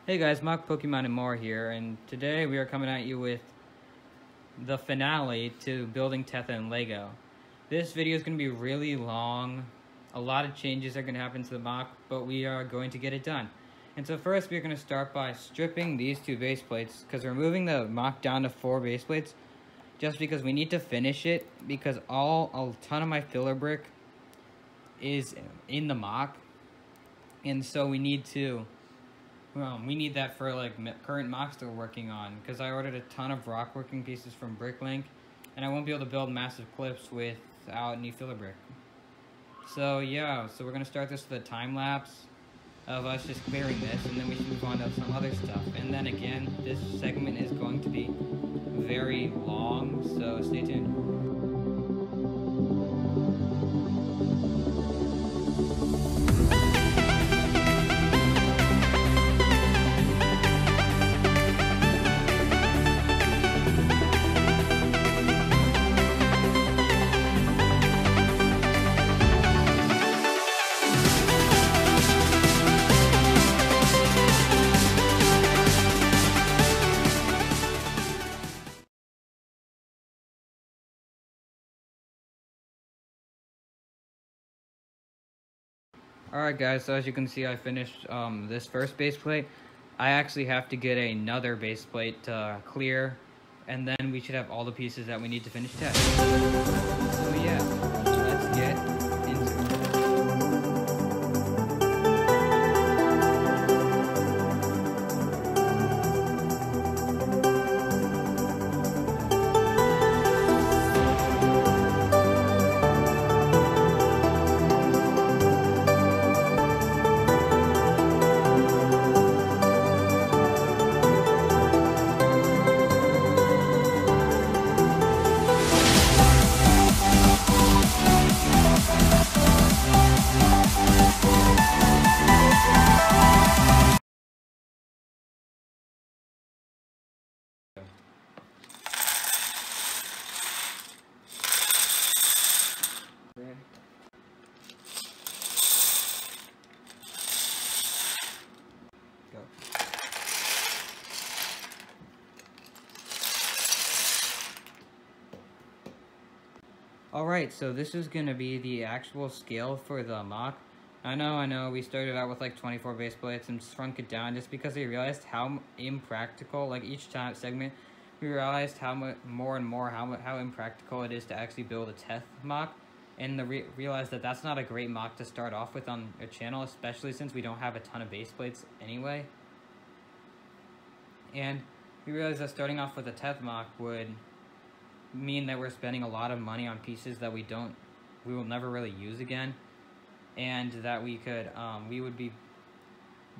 Hey guys, Mock Pokemon and more here, and today we are coming at you with the finale to building Teth and Lego. This video is going to be really long. A lot of changes are going to happen to the mock, but we are going to get it done. And so first we're going to start by stripping these two base plates, because we're moving the mock down to 4 base plates, just because we need to finish it, because a ton of my filler brick is in the mock, and so we need that for like current mocks that we're working on, because I ordered a ton of rock working pieces from Bricklink, and I won't be able to build massive cliffs without any filler brick. So yeah, so we're gonna start this with a time lapse of us just clearing this, and then we can move on to some other stuff. And then again, this segment is going to be very long, so stay tuned. Alright guys, so as you can see I finished this first base plate. I actually have to get another base plate to clear, and then we should have all the pieces that we need to finish Teth. So yeah, let's get into it. Go. Alright, so this is going to be the actual scale for the mock. I know, we started out with like 24 base plates and shrunk it down just because we realized how impractical, like each time segment, we realized how impractical it is to actually build a Teth mock, and realized that that's not a great mock to start off with on a channel, especially since we don't have a ton of base plates anyway. And we realized that starting off with a Teth mock would mean that we're spending a lot of money on pieces that we will never really use again, and that we would be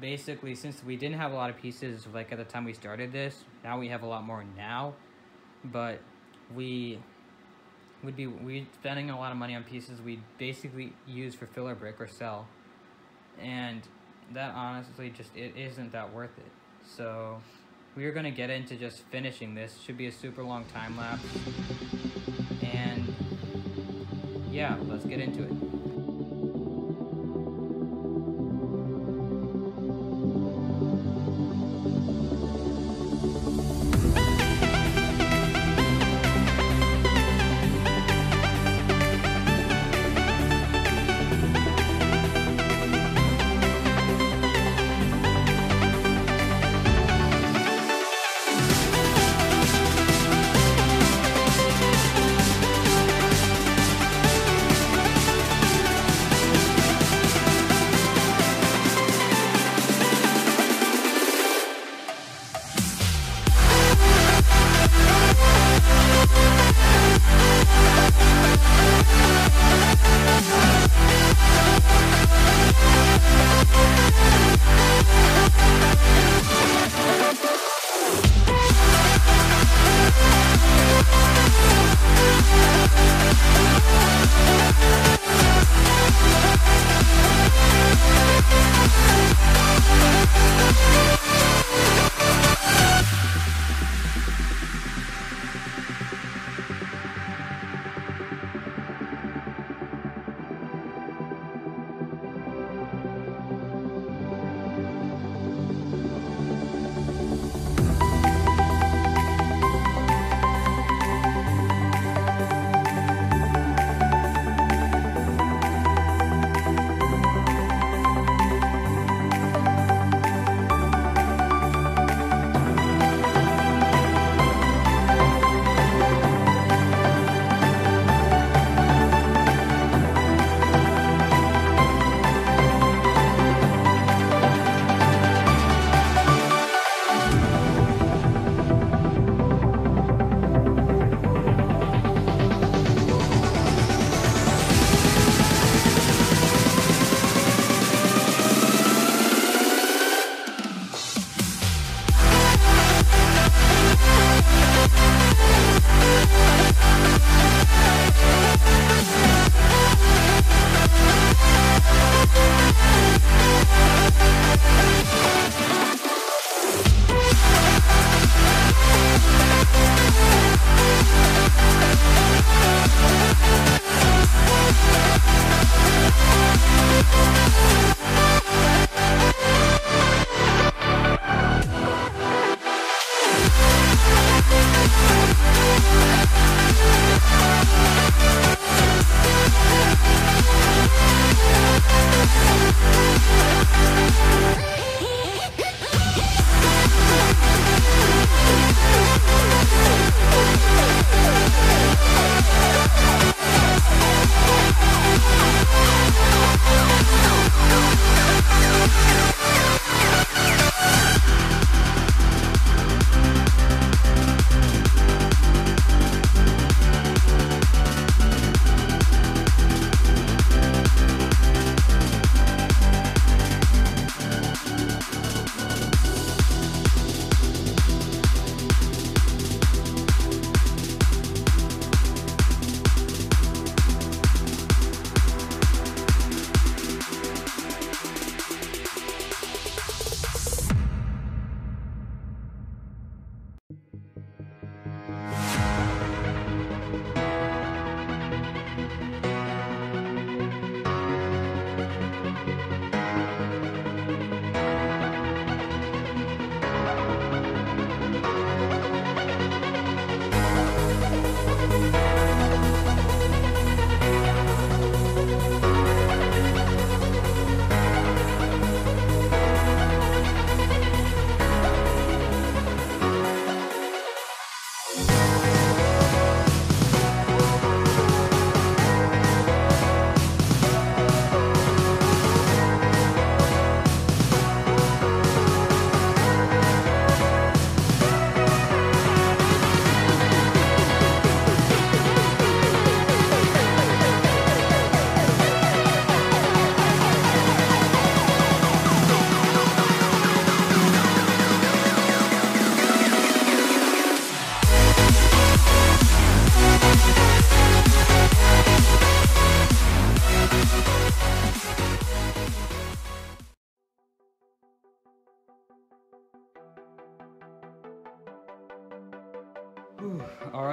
basically, since we didn't have a lot of pieces like at the time we started this, now we have a lot more now, but we'd spending a lot of money on pieces we basically use for filler brick or sell, and that honestly it isn't that worth it. So we are going to get into just finishing this. Should be a super long time lapse, and yeah, let's get into it.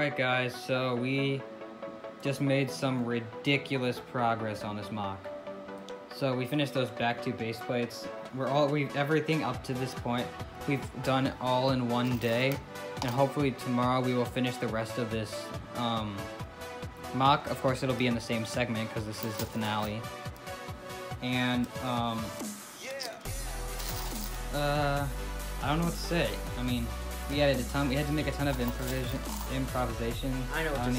Alright guys, so we just made some ridiculous progress on this mock. So we finished those back two base plates. Everything up to this point we've done all in one day, and hopefully tomorrow we will finish the rest of this mock. Of course it'll be in the same segment because this is the finale. And I don't know what to say. I mean, we had to make a ton of improvisation. I know what to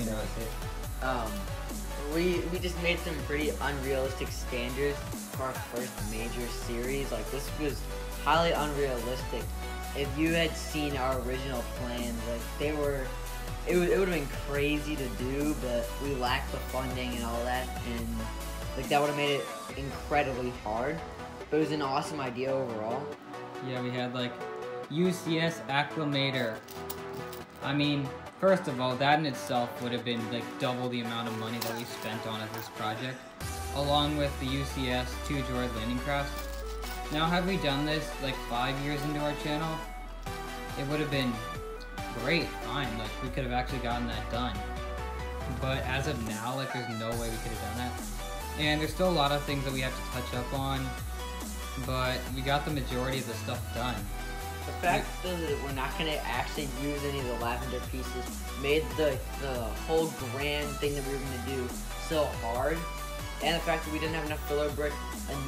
say. We just made some pretty unrealistic standards for our first major series. Like, this was highly unrealistic. If you had seen our original plans, like it would have been crazy to do, but we lacked the funding and all that, and like that would have made it incredibly hard. But it was an awesome idea overall. Yeah, we had like UCS acclimator. I mean, first of all, that in itself would have been like double the amount of money that we spent on this project, along with the UCS 2 droid landing crafts. Now, had we done this like 5 years into our channel, it would have been great, fine, like we could have actually gotten that done. But as of now, like there's no way we could have done that. And there's still a lot of things that we have to touch up on, but we got the majority of the stuff done. The fact that we're not going to actually use any of the lavender pieces made the whole grand thing that we were going to do so hard. And the fact that we didn't have enough filler brick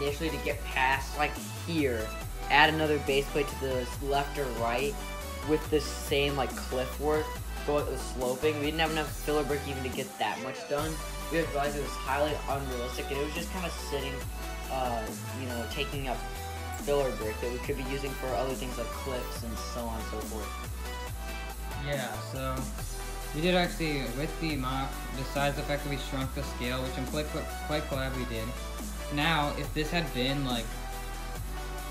initially to get past, like here, add another base plate to the left or right with the same like cliff work, going with sloping. We didn't have enough filler brick even to get that much done. We realized it was highly unrealistic, and it was just kind of sitting, you know, taking up filler brick that we could be using for other things like cliffs and so on and so forth. Yeah, so we did actually, with the mock, besides the fact that we shrunk the scale, which I'm quite glad we did. Now, if this had been like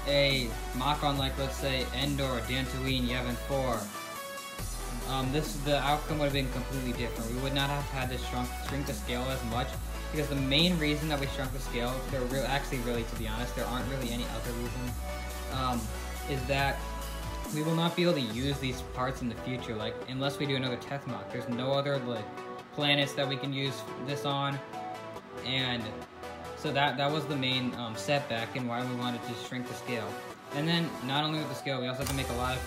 a mock on, like, let's say Endor, Dantooine, Yavin 4, the outcome would have been completely different. We would not have had to shrink the scale as much, because the main reason that we shrunk the scale, actually really, to be honest, there aren't really any other reasons, is that we will not be able to use these parts in the future, like, unless we do another Teth mock. There's no other, like, planets that we can use this on, and so that was the main setback and why we wanted to shrink the scale. And then, not only with the scale, we also had to make a lot of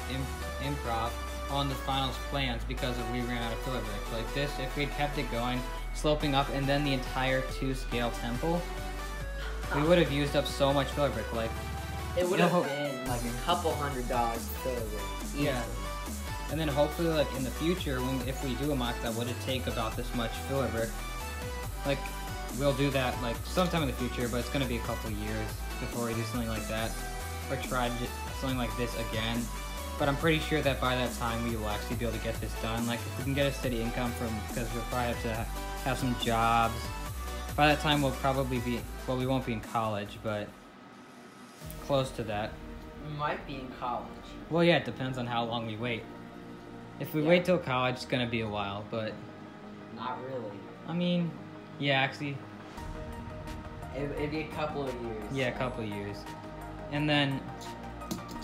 improv on the finals plans because we ran out of filler bricks. Like this, if we'd kept it going, sloping up, and then the entire 2-scale temple, we would have used up so much filler brick. Like, it would have been like a couple $100 filler brick. Yeah. And then hopefully, like in the future, if we do a mock that would take about this much filler brick, like we'll do that like sometime in the future, but it's gonna be a couple years before we do something like that, or try something like this again. But I'm pretty sure that by that time we will actually be able to get this done. Like if we can get a steady income because we'll probably have to have some jobs. By that time we'll probably be, well, we won't be in college, but close to that. We might be in college. Well, yeah, it depends on how long we wait. If we wait till college, it's gonna be a while, but not really. I mean, yeah, actually, it'd be a couple of years. Yeah, a couple of years. And then,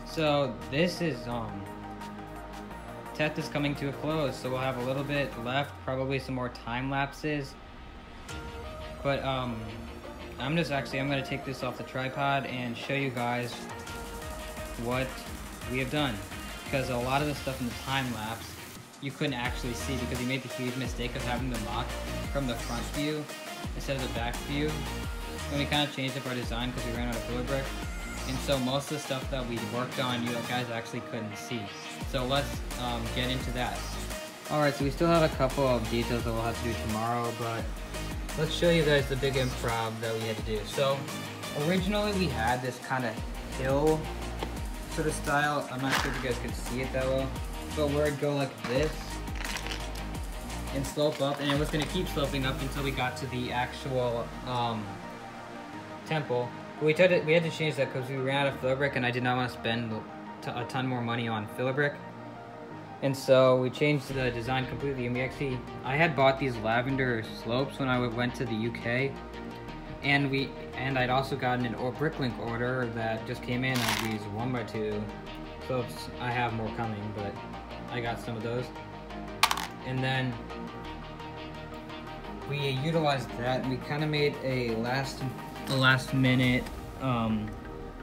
so this is Teth is coming to a close, so we'll have a little bit left, probably some more time lapses. But I'm gonna take this off the tripod and show you guys what we have done, because a lot of the stuff in the time lapse you couldn't actually see because we made the huge mistake of having the mock from the front view instead of the back view, and we kind of changed up our design because we ran out of filler brick. And so most of the stuff that we worked on, you guys actually couldn't see. So let's get into that. Alright, so we still have a couple of details that we'll have to do tomorrow, but let's show you guys the big improv that we had to do. So originally we had this kind of hill sort of style. I'm not sure if you guys could see it that well, but where it'd go like this and slope up, and it was going to keep sloping up until we got to the actual temple. We had to change that because we ran out of filler brick, and I did not want to spend a ton more money on filler brick. And so we changed the design completely, and I had bought these lavender slopes when I went to the UK, and I'd also gotten an bricklink order that just came in on these 1x2 slopes. I have more coming, but I got some of those. And then we utilized that, and we kind of made a last minute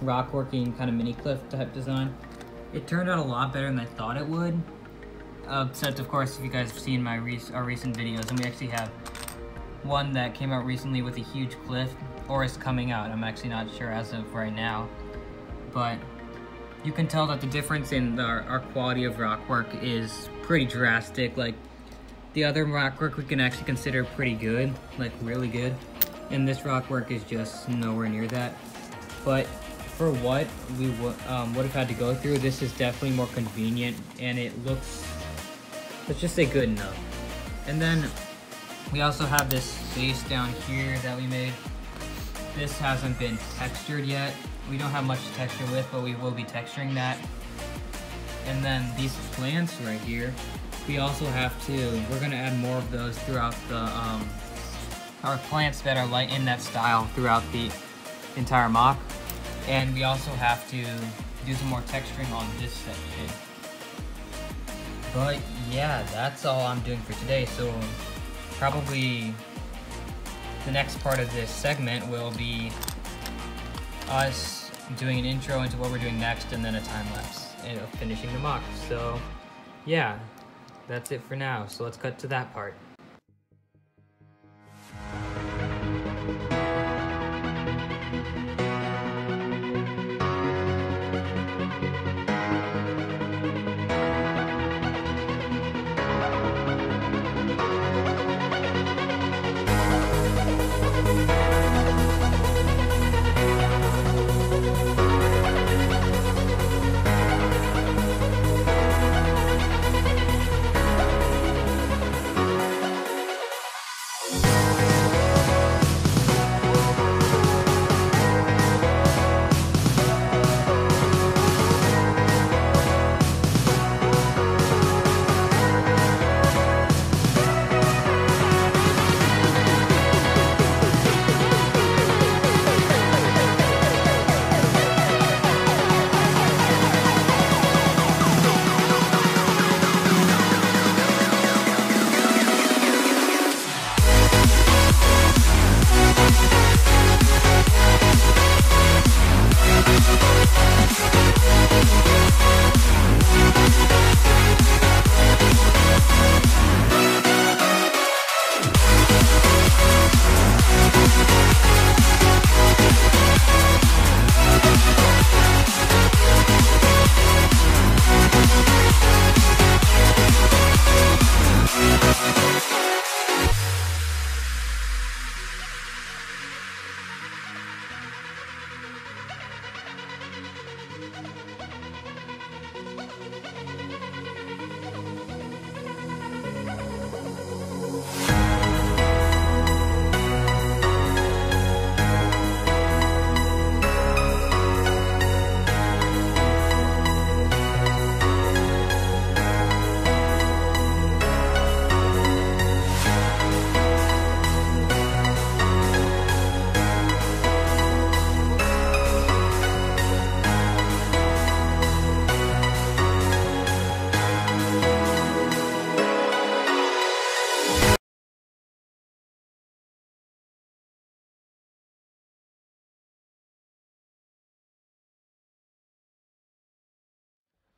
rock working kind of mini cliff type design. It turned out a lot better than I thought it would. Except, of course, if you guys have seen our recent videos, and we actually have one that came out recently with a huge cliff, or is coming out. I'm actually not sure as of right now, but you can tell that the difference in our quality of rock work is pretty drastic. Like, the other rock work we can actually consider pretty good, like really good, and this rock work is just nowhere near that. But for what we would have had to go through, this is definitely more convenient, and it looks, let's just say, good enough. And then we also have this base down here that we made. This hasn't been textured yet. We don't have much to texture with, but we will be texturing that. And then these plants right here, we also have to, we're gonna add more of those throughout the, our plants that are light in that style throughout the entire mock. And we also have to do some more texturing on this section. But yeah, that's all I'm doing for today. So probably the next part of this segment will be us doing an intro into what we're doing next, and then a time lapse of finishing the mock. So yeah, that's it for now. So let's cut to that part.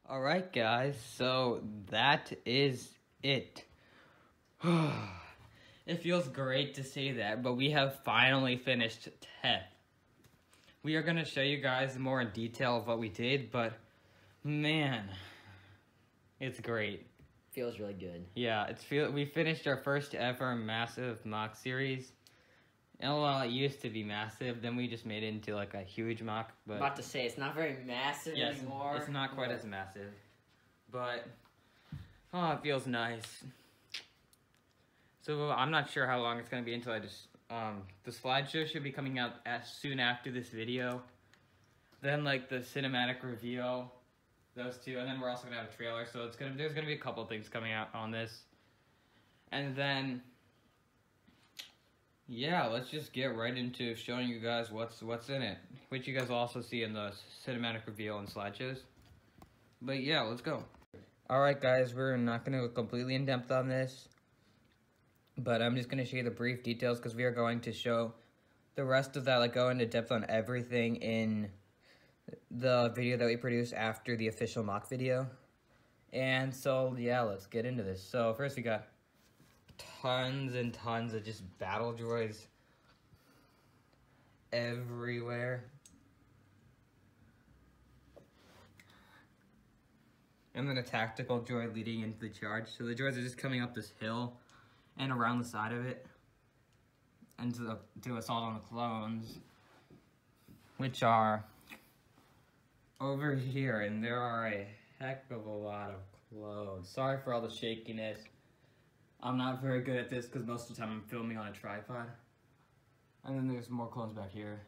Alright guys, so that is it. It feels great to say that, but we have finally finished Teth. We are going to show you guys more in detail of what we did, but man, it's great. Feels really good. Yeah, we finished our first ever massive mock series. And well, it used to be massive, then we just made it into like a huge mock. But I'm about to say, it's not very massive anymore. It's not quite as massive. But, oh, it feels nice. So I'm not sure how long it's going to be until I just, the slideshow should be coming out as soon after this video. Then like the cinematic reveal, those two, and then we're also going to have a trailer. So there's going to be a couple things coming out on this. And then, yeah, let's just get right into showing you guys what's in it, which you guys will also see in the cinematic reveal and slideshows. But yeah, let's go. Alright guys, we're not going to go completely in depth on this, but I'm just going to show you the brief details because we are going to show the rest of that, like go into depth on everything in the video that we produce after the official mock video. And so yeah, let's get into this. So first we got tons and tons of just battle droids everywhere. And then a tactical droid leading into the charge. So the droids are just coming up this hill and around the side of it and to assault on the clones, which are over here. And there are a heck of a lot of clones. Sorry for all the shakiness. I'm not very good at this because most of the time I'm filming on a tripod. And then there's more clones back here.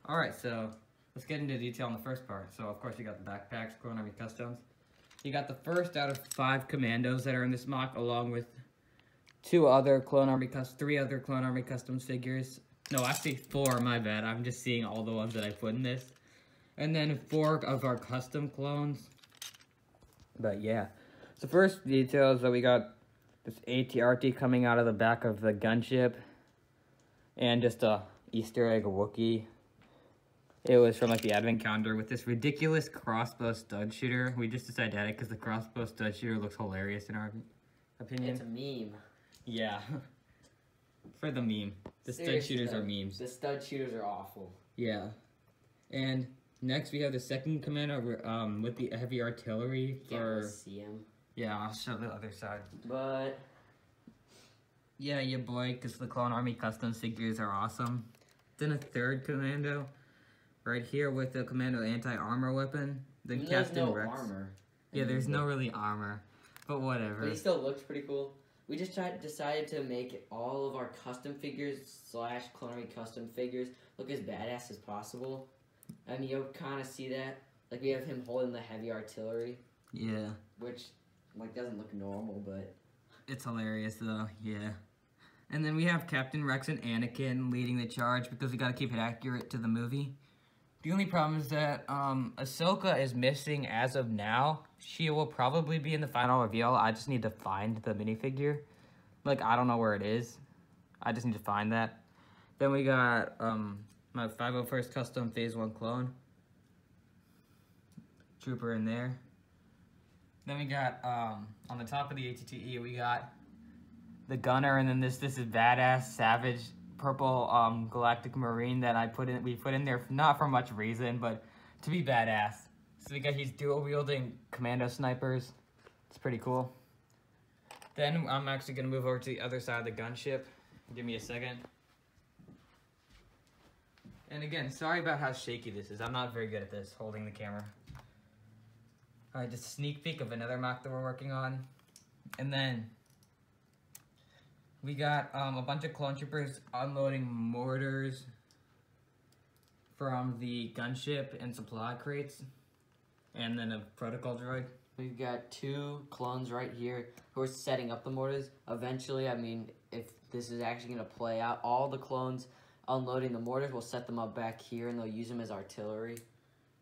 Alright, so let's get into detail on the first part. So of course you got the backpacks, Clone Army Customs. You got the first out of 5 commandos that are in this mock, along with 3 other Clone Army Customs figures. No, actually 4, my bad. I'm just seeing all the ones that I put in this. And then 4 of our custom clones. But yeah. So first detail is that we got this AT-RT coming out of the back of the gunship. And just a Easter egg Wookiee. It was from like the advent calendar with this ridiculous crossbow stud shooter. We just decided to add it because the crossbow stud shooter looks hilarious in our opinion. It's a meme. Yeah. For the meme. The Seriously, stud shooters are memes. The stud shooters are awful. Yeah. And next we have the second commando with the heavy artillery Can't really see him. Yeah, I'll show the other side. But yeah, your boy, because the Clone Army Customs figures are awesome. Then a third commando. Right here with the commando anti-armor weapon. Then Captain no Rex. Armor. Yeah, there's no really armor, but whatever. But he still looks pretty cool. We just decided to make all of our custom figures / Clone Army custom figures look as badass as possible. And you'll kind of see that. Like we have him holding the heavy artillery. Yeah. Which like doesn't look normal, but it's hilarious though. Yeah. And then we have Captain Rex and Anakin leading the charge because we got to keep it accurate to the movie. The only problem is that Ahsoka is missing as of now. She will probably be in the final reveal. I just need to find the minifigure. Like, I don't know where it is. I just need to find that. Then we got my 501st Custom Phase 1 clone. Trooper in there. Then we got, on the top of the ATTE, we got the gunner, and then this is badass, savage, purple galactic marine that we put in there not for much reason, but to be badass. So he's dual wielding commando snipers. It's pretty cool. Then I'm actually gonna move over to the other side of the gunship. Give me a second. And again, sorry about how shaky this is. I'm not very good at this, holding the camera. Alright, just a sneak peek of another mock that we're working on. And then we got a bunch of clone troopers unloading mortars from the gunship and supply crates, and then a protocol droid. we've got 2 clones right here who are setting up the mortars. Eventually, I mean, if this is actually going to play out, all the clones unloading the mortars will set them up back here, and they'll use them as artillery.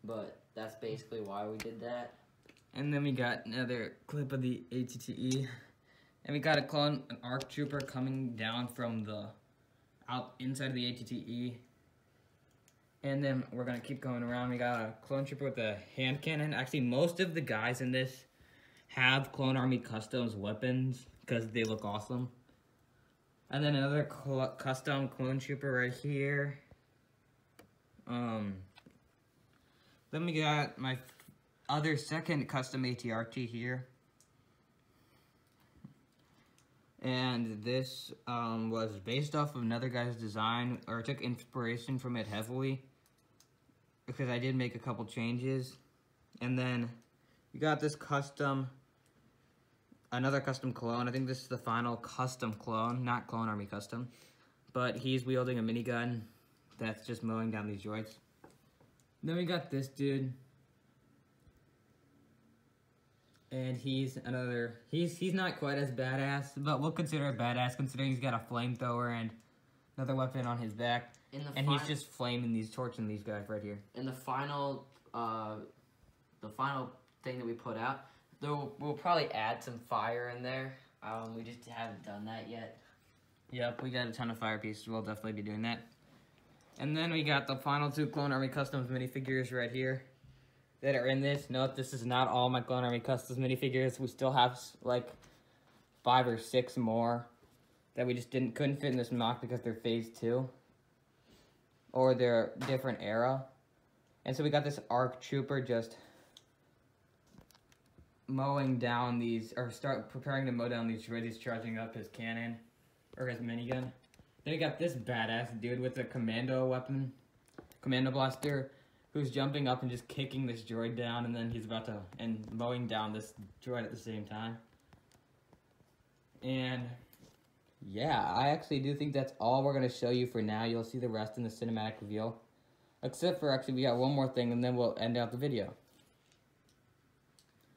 But that's basically why we did that. And then we got another clip of the ATTE. And we got an ARC trooper coming down from the inside of the ATTE. And then we're gonna keep going around. We got a clone trooper with a hand cannon. Actually, most of the guys in this have Clone Army Customs weapons because they look awesome. And then another custom clone trooper right here. Then we got my other second custom AT-RT here. And this was based off of another guy's design, or took inspiration from it heavily, because I did make a couple changes. And then you got this another custom clone. I think this is the final custom clone, not Clone Army Custom. But he's wielding a minigun that's just mowing down these droids. Then we got this dude. And he's not quite as badass, but we'll consider it badass considering he's got a flamethrower and another weapon on his back. And he's just torching these guys right here. In the final thing that we put out, Though we'll probably add some fire in there. We just haven't done that yet. Yep, we got a ton of fire pieces. We'll definitely be doing that. And then we got the final 2 Clone Army Customs minifigures right here that are in this. Note, this is not all my Clone Army Customs minifigures. We still have like 5 or 6 more that we just couldn't fit in this mock because they're phase 2. Or they're different era. And so we got this ARC Trooper just mowing down these, or preparing to mow down these droids. He's charging up his cannon, or his minigun. Then we got this badass dude with a commando weapon, commando blaster, who's jumping up and just kicking this droid down, and then he's about to, and mowing down this droid at the same time. And yeah, I actually do think that's all we're going to show you for now. You'll see the rest in the cinematic reveal. Except for, actually, we got one more thing, and then we'll end out the video.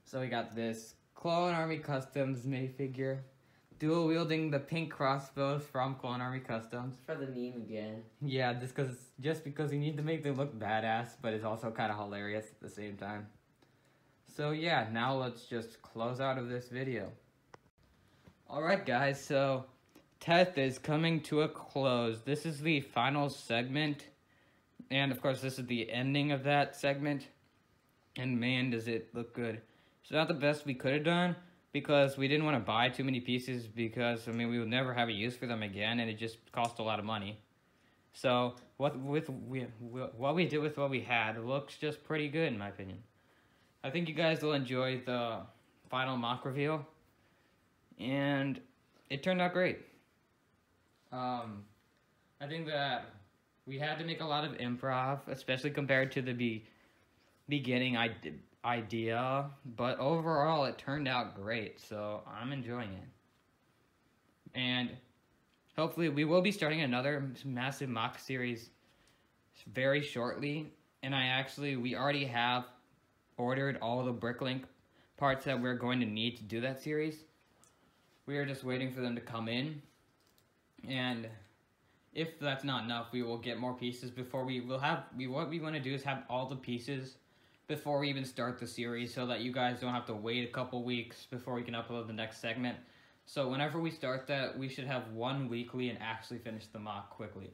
So we got this Clone Army Customs minifigure, dual-wielding the pink crossbows from Clone Army Customs. For the meme again. Yeah, just because you need to make them look badass, but it's also kind of hilarious at the same time. So yeah, now let's just close out of this video. Alright guys, so Teth is coming to a close. This is the final segment, and of course this is the ending of that segment. And man, does it look good. It's not the best we could have done, because we didn't want to buy too many pieces, because, I mean, we would never have a use for them again, and it just cost a lot of money. So, what we did with what we had looks just pretty good, in my opinion. I think you guys will enjoy the final mock reveal, and it turned out great. I think that we had to make a lot of improv, especially compared to the beginning idea, but overall it turned out great, so I'm enjoying it. And hopefully we will be starting another massive mock series very shortly, and we already have ordered all the Bricklink parts that we're going to need to do that series. We are just waiting for them to come in, and if that's not enough, we will get more pieces before what we want to do is have all the pieces before we even start the series, so that you guys don't have to wait a couple weeks before we can upload the next segment. So whenever we start that, we should have one weekly and actually finish the mock quickly.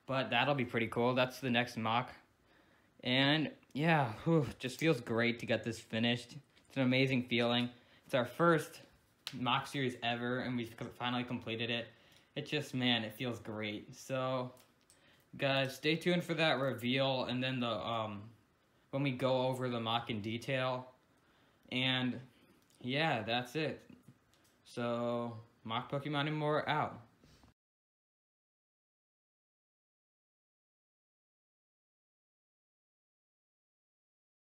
But that'll be pretty cool. That's the next mock. And yeah, just feels great to get this finished. It's an amazing feeling. It's our first mock series ever, and we finally completed it. It just, man, it feels great. So guys, stay tuned for that reveal, and then when we go over the mock in detail. And yeah, that's it. So, Mock Pokemon and more out.